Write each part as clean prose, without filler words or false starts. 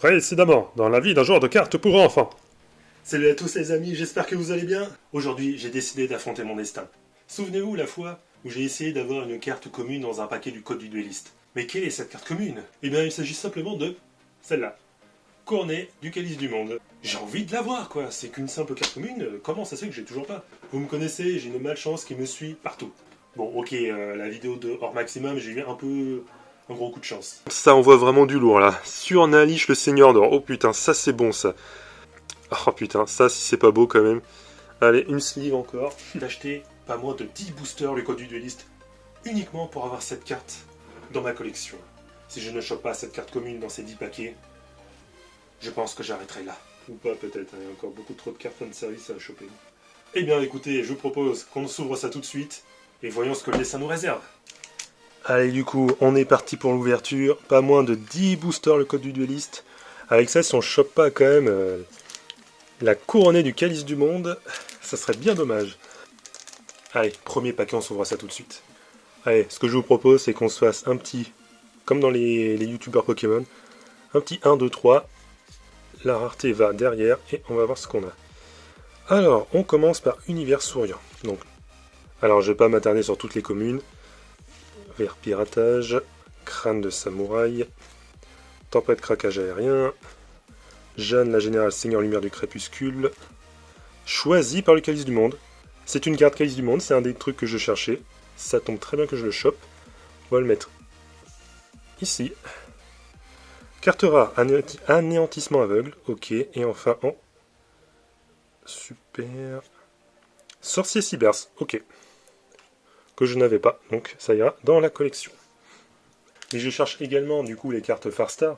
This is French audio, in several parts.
Précédemment, dans la vie d'un joueur de cartes pour enfants. Salut à tous les amis, j'espère que vous allez bien. Aujourd'hui, j'ai décidé d'affronter mon destin. Souvenez-vous la fois où j'ai essayé d'avoir une carte commune dans un paquet du code du dueliste. Mais quelle est cette carte commune? Eh bien, il s'agit simplement de celle-là. Cornet du Calice du Monde. J'ai envie de l'avoir, quoi. C'est qu'une simple carte commune. Comment ça se fait que j'ai toujours pas? Vous me connaissez, j'ai une malchance qui me suit partout. Bon, ok, la vidéo de hors maximum, j'ai eu un gros coup de chance. Ça envoie vraiment du lourd là. Sur Nalish le Seigneur d'Or. Oh putain, ça c'est bon ça. Oh putain, ça si c'est pas beau quand même. Allez, une sleeve encore. D'acheter pas moins de 10 boosters le code du dueliste uniquement pour avoir cette carte dans ma collection. Si je ne chope pas cette carte commune dans ces 10 paquets, je pense que j'arrêterai là. Ou pas peut-être, il y a encore beaucoup trop de cartes de service à choper. Eh bien écoutez, je vous propose qu'on s'ouvre ça tout de suite et voyons ce que le dessin nous réserve. Allez, du coup, on est parti pour l'ouverture. Pas moins de 10 boosters le code du dueliste. Avec ça, si on chope pas quand même la couronnée du Calice du Monde, ça serait bien dommage. Allez, premier paquet, on s'ouvre ça tout de suite. Allez, ce que je vous propose, c'est qu'on se fasse un petit, comme dans les youtubeurs Pokémon, un petit 1, 2, 3. La rareté va derrière et on va voir ce qu'on a. Alors, on commence par Univers Souriant. Donc, alors, je vais pas m'attarder sur toutes les communes. Vert piratage, crâne de samouraï, tempête craquage aérien, Jeanne la générale seigneur lumière du crépuscule, choisi par le Calice du Monde. C'est une carte Calice du Monde, c'est un des trucs que je cherchais. Ça tombe très bien que je le chope. On va le mettre ici. Carte rare, anéantissement aveugle, ok. Et enfin en super. Sorcier Cybers, ok. Que je n'avais pas, donc ça ira dans la collection. Mais je cherche également du coup les cartes Farstar.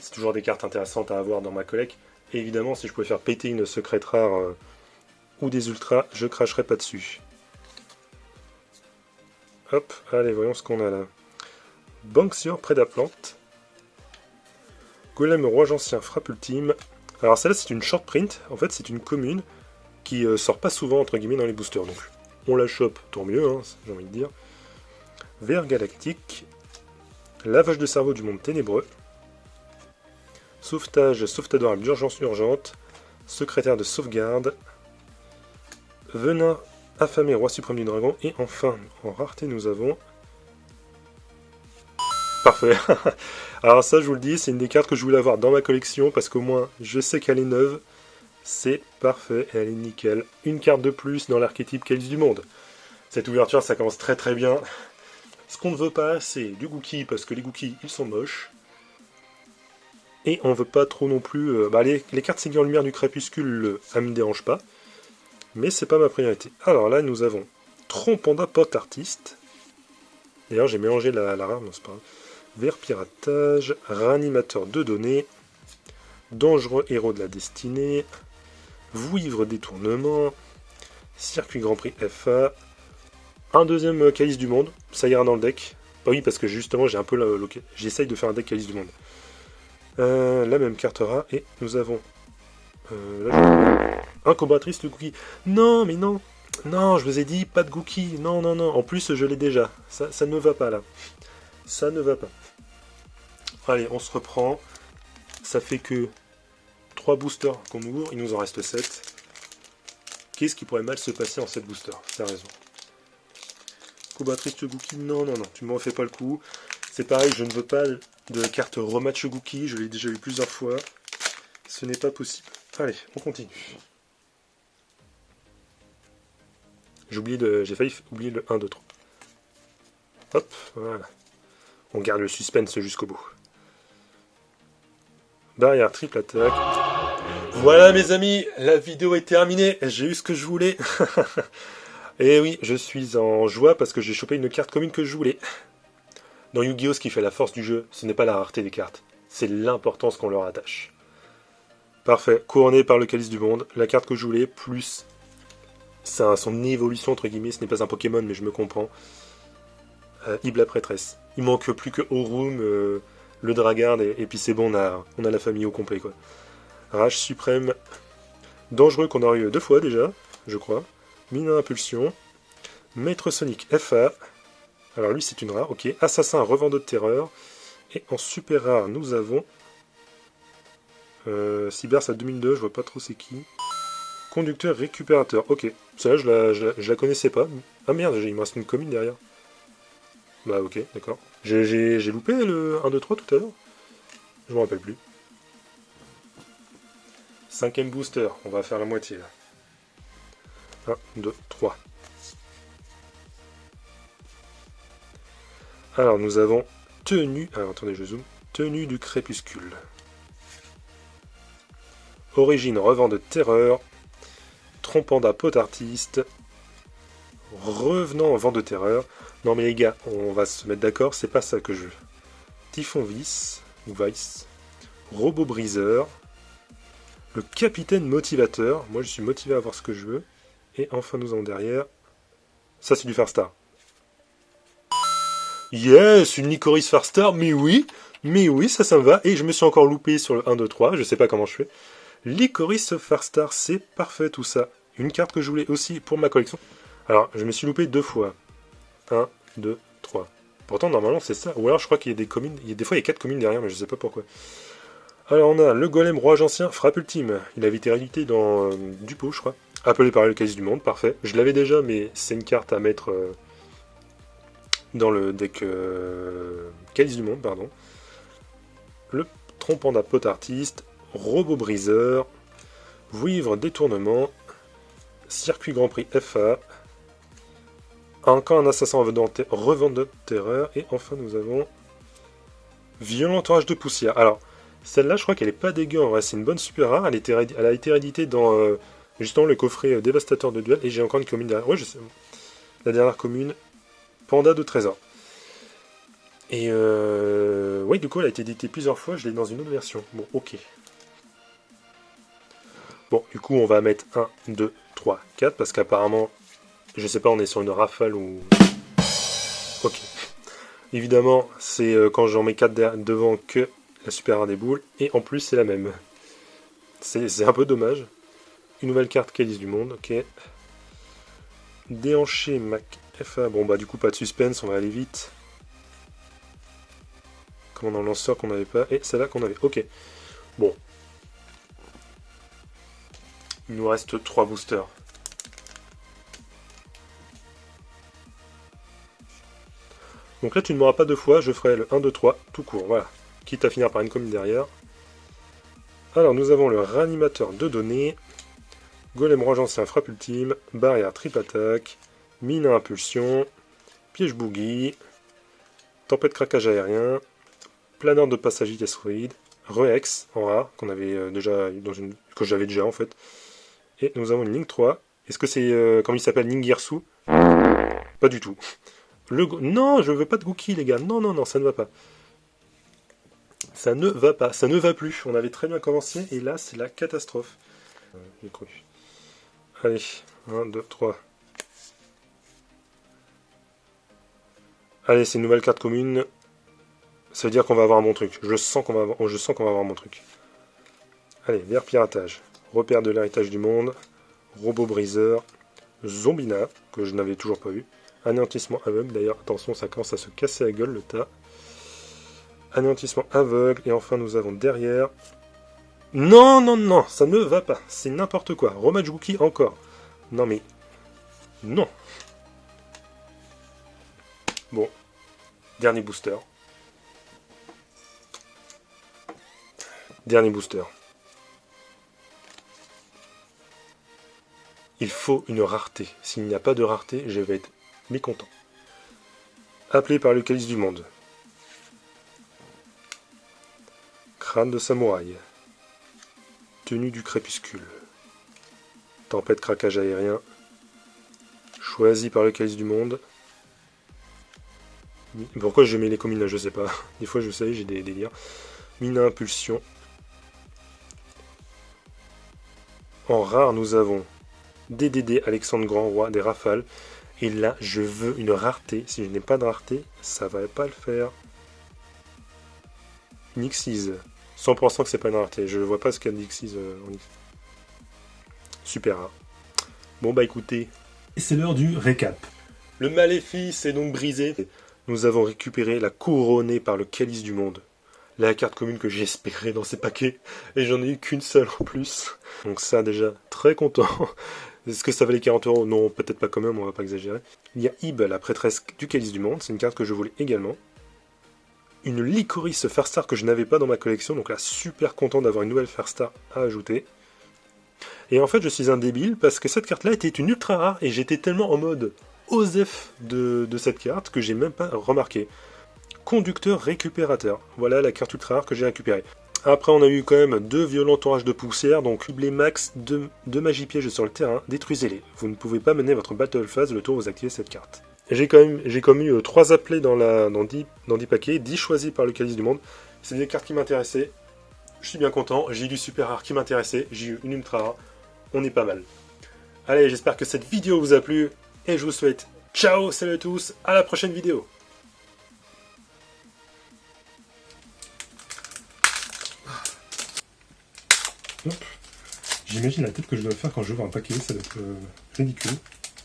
C'est toujours des cartes intéressantes à avoir dans ma collecte. Et évidemment, si je pouvais faire péter une secrète rare ou des ultras, je cracherais pas dessus. Hop, allez, voyons ce qu'on a là. Banksur, Prédaplante. Golem Roi Ancien, Frappe Ultime. Alors celle-là, c'est une short print. En fait, c'est une commune qui sort pas souvent, entre guillemets, dans les boosters. Donc, on la chope, tant mieux, hein, j'ai envie de dire. Vert Galactique. Lavage de cerveau du monde ténébreux. Sauvetage, sauvetadorable d'urgence urgente. Secrétaire de sauvegarde. Venin affamé, roi suprême du dragon. Et enfin, en rareté, nous avons... Parfait. Alors ça, je vous le dis, c'est une des cartes que je voulais avoir dans ma collection, parce qu'au moins, je sais qu'elle est neuve. C'est parfait, elle est nickel. Une carte de plus dans l'archétype Calice du Monde. Cette ouverture, ça commence très très bien. Ce qu'on ne veut pas, c'est du Gookie, parce que les Gookies, ils sont moches. Et on veut pas trop non plus... les cartes Seigneur Lumière du Crépuscule, ça me dérange pas. Mais c'est pas ma priorité. Alors là, nous avons Trompanda Pot Artiste. D'ailleurs, j'ai mélangé la rare, non c'est pas grave. Vert Piratage, Réanimateur de données, Dangereux Héros de la Destinée, Vouivre Détournement, Circuit Grand Prix FA, un deuxième Calice du Monde, ça ira dans le deck. Bah oui, parce que justement, j'ai un peu j'essaye de faire un deck Calice du Monde. La même carte rare, et nous avons un combattrice de Gookie. Non, mais non, non, je vous ai dit, pas de Gookie, non, non, non, en plus je l'ai déjà, ça ne va pas là, ça ne va pas. Allez, on se reprend, ça fait que 3 boosters qu'on ouvre, il nous en reste 7. Qu'est-ce qui pourrait mal se passer en 7 boosters? T'as raison. Combattrice de Gookie, non, non, non, tu m'en fais pas le coup. C'est pareil, je ne veux pas de carte rematch Gookie, je l'ai déjà eu plusieurs fois. Ce n'est pas possible. Allez, on continue. J'ai failli oublier le 1, 2, 3. Hop, voilà. On garde le suspense jusqu'au bout. Barrière triple attaque. Voilà mes amis, la vidéo est terminée. J'ai eu ce que je voulais. Et oui, je suis en joie parce que j'ai chopé une carte commune que je voulais. Dans Yu-Gi-Oh, ce qui fait la force du jeu, ce n'est pas la rareté des cartes, c'est l'importance qu'on leur attache. Parfait, couronné par le Calice du Monde, la carte que je voulais, plus son évolution, entre guillemets, ce n'est pas un Pokémon, mais je me comprends. Ib la prêtresse. Il manque plus que Aurum, le Dragard, et puis c'est bon, on a la famille au complet, quoi. Rage suprême, dangereux qu'on aurait eu 2 fois déjà, je crois. Mine à impulsion, Maître Sonic FA, alors lui c'est une rare, ok. Assassin revendeur de terreur, et en super rare nous avons Cyber, c'est à 2002, je vois pas trop c'est qui. Conducteur récupérateur, ok. Celle-là, je la connaissais pas. Ah merde, il me reste une commune derrière. Bah ok, d'accord. J'ai loupé le 1, 2, 3 tout à l'heure. Je me rappelle plus. 5ème booster, on va faire la moitié là. 1, 2, 3. Alors nous avons tenue. Alors attendez, je zoome. Tenue du crépuscule. Origine revend de terreur. Trompanda pot artiste. Revenant en vent de terreur. Non mais les gars, on va se mettre d'accord, c'est pas ça que je veux. Typhon Vice, ou Vice. Robot briseur. Le capitaine motivateur. Moi je suis motivé à voir ce que je veux. Et enfin nous avons derrière. Ça c'est du Farstar. Yes, une Licorice Farstar, mais oui, ça me va. Et je me suis encore loupé sur le 1, 2, 3, je sais pas comment je fais. Licorice Farstar, c'est parfait tout ça. Une carte que je voulais aussi pour ma collection. Alors, je me suis loupé 2 fois. 1, 2, 3. Pourtant, normalement, c'est ça. Ou alors, je crois qu'il y a des communes. Des fois, il y a 4 communes derrière, mais je sais pas pourquoi. Alors, on a le golem roi ancien, frappe ultime. Il avait été réédité dans Dupont, je crois. Appelé par le calice du monde, parfait. Je l'avais déjà, mais c'est une carte à mettre dans le deck calice du monde, pardon. Le trompanda pot artiste, robot briseur, vouivre détournement, circuit grand prix FA, encore un assassin revendeur de terreur, et enfin nous avons violent orage de poussière. Alors, celle-là, je crois qu'elle est pas dégueu en vrai, c'est une bonne super rare, elle a été rééditée dans justement le coffret dévastateur de duel, et j'ai encore une commune derrière. Ouais, je sais. La dernière commune, Panda de trésor. Et oui, du coup, elle a été éditée plusieurs fois, je l'ai dans une autre version. Bon, ok. Bon, du coup, on va mettre 1, 2, 3, 4, parce qu'apparemment, je sais pas, on est sur une rafale ou... Ok. Évidemment, c'est quand j'en mets 4 devant que la super rare des boules, et en plus, c'est la même. C'est un peu dommage. Une nouvelle carte Calice du monde, ok. Déhanché Mac FA, bon bah du coup, pas de suspense, on va aller vite. Commandant lanceur qu'on n'avait pas, et celle-là qu'on avait, ok. Bon. Il nous reste 3 boosters. Donc là, tu ne m'auras pas 2 fois, je ferai le 1, 2, 3, tout court, voilà. Quitte à finir par une commune derrière. Alors, nous avons le réanimateur de données, golem roi ancien frappe ultime, barrière triple attaque, mine à impulsion, piège boogie, tempête craquage aérien, planeur de passage astéroïde, Rex en rare, qu'on avait déjà dans une... que j'avais déjà en fait. Et nous avons une ligne 3. Est-ce que c'est, comment il s'appelle, Ningirsu? Pas du tout. Non, je veux pas de Gookie, les gars. Non, non, non, ça ne va pas. Ça ne va pas. Ça ne va plus. On avait très bien commencé, et là, c'est la catastrophe. J'ai cru. Allez, 1, 2, 3. Allez, c'est une nouvelle carte commune. Ça veut dire qu'on va avoir un bon truc. Je sens qu'on va avoir un bon truc. Allez, vert piratage. Repère de l'héritage du monde. Robot briseur. Zombina, que je n'avais toujours pas vu. Anéantissement aveugle. D'ailleurs, attention, ça commence à se casser la gueule, le tas. Anéantissement aveugle. Et enfin, nous avons derrière... Non, non, non, ça ne va pas. C'est n'importe quoi. Romatch Gookie encore. Non, mais... Non. Bon. Dernier booster. Dernier booster. Il faut une rareté. S'il n'y a pas de rareté, je vais être mécontent. Appelé par le calice du monde. Crâne de samouraï. Tenue du crépuscule. Tempête craquage aérien. Choisi par le calice du monde. Pourquoi je mets les communes là, je sais pas. Des fois, je sais, j'ai des délires. Mine à impulsion. En rare, nous avons DDD Alexandre Grand Roi, des rafales. Et là, je veux une rareté. Si je n'ai pas de rareté, ça va pas le faire. Nixies. 100% que c'est pas une rareté. Je vois pas ce qu'il y a de Nixies en Nixies. Super rare. Bon bah écoutez, c'est l'heure du récap. Le maléfice est donc brisé. Nous avons récupéré la couronnée par le calice du monde. la carte commune que j'espérais dans ces paquets, et j'en ai eu qu'une seule en plus. Donc ça déjà, très content. Est-ce que ça valait 40 €? Non, peut-être pas quand même, on va pas exagérer. Il y a Ib, la prêtresse du Calice du Monde, c'est une carte que je voulais également. Une Licorice Farstar que je n'avais pas dans ma collection, donc là super content d'avoir une nouvelle Farstar à ajouter. Et en fait je suis un débile parce que cette carte-là était une ultra rare et j'étais tellement en mode osef de cette carte que j'ai même pas remarqué. Conducteur récupérateur, voilà la carte ultra rare que j'ai récupérée. Après on a eu quand même 2 violents orages de poussière, donc doublez max 2 magie pièges sur le terrain, détruisez-les. Vous ne pouvez pas mener votre battle phase le tour où vous activez cette carte. J'ai quand même eu 3 appelés dans 10 paquets, 10 choisis par le Calice du Monde. C'est des cartes qui m'intéressaient, je suis bien content, j'ai eu du super rare qui m'intéressait, j'ai eu une ultra rare, on est pas mal. Allez, j'espère que cette vidéo vous a plu, et je vous souhaite ciao, salut à tous, à la prochaine vidéo. J'imagine la tête que je dois faire quand je vois un paquet, ça doit être ridicule.